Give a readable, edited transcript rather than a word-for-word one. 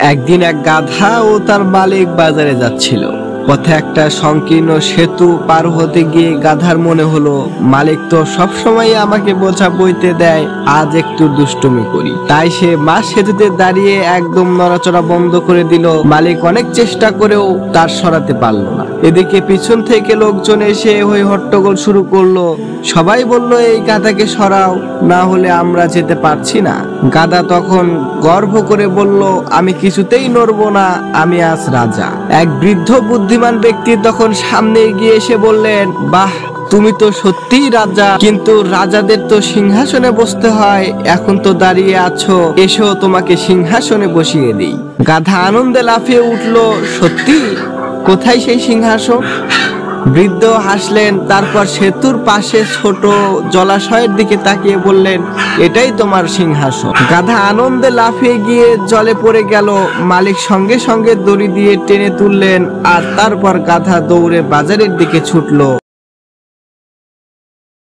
একদিন এক গাধা ও তার মালিক বাজারে যাচ্ছিল। পথে একটা সংকীর্ণ সেতু পার হতে গিয়ে গাধার মনে হলো, মালিক তো সবসময় আমাকে বোঝা বইতে দেয়, আজ একটু দুষ্টুমি করি। তাই সে মাঝ সেতুতে দাঁড়িয়ে একদম নড়াচড়া বন্ধ করে দিল। মালিক অনেক চেষ্টা করেও তার সরাতে পারলো না। এদিকে পিছন থেকে লোকজন এসে হই হট্টগোল শুরু করলো। সবাই বলল, এই গাধাকে সরাও, না হলে আমরা যেতে পারছি না। গাধা তখন গর্ব করে বলল, আমি কিছুতেই নড়বো না, আমি আজ রাজা। এক বৃদ্ধ বুদ্ধিমান ব্যক্তি তখন সামনে এগিয়ে এসে বললেন, বাহ, তুমি তো সত্যিই রাজা, কিন্তু রাজাদের তো সিংহাসনে বসতে হয়, এখন তো দাঁড়িয়ে আছো, এসো তোমাকে সিংহাসনে বসিয়ে দিই। গাধা আনন্দে লাফিয়ে উঠলো, সত্যি? কোথায় সেই সিংহাসন? বৃদ্ধ হাসলেন, তারপর সেতুর পাশে ছোট জলাশয়ের দিকে তাকিয়ে বললেন, এটাই তোমার সিংহাসন। গাধা আনন্দে লাফিয়ে গিয়ে জলে পড়ে গেল। মালিক সঙ্গে সঙ্গে দড়ি দিয়ে টেনে তুললেন, আর তারপর গাধা দৌড়ে বাজারের দিকে ছুটলো।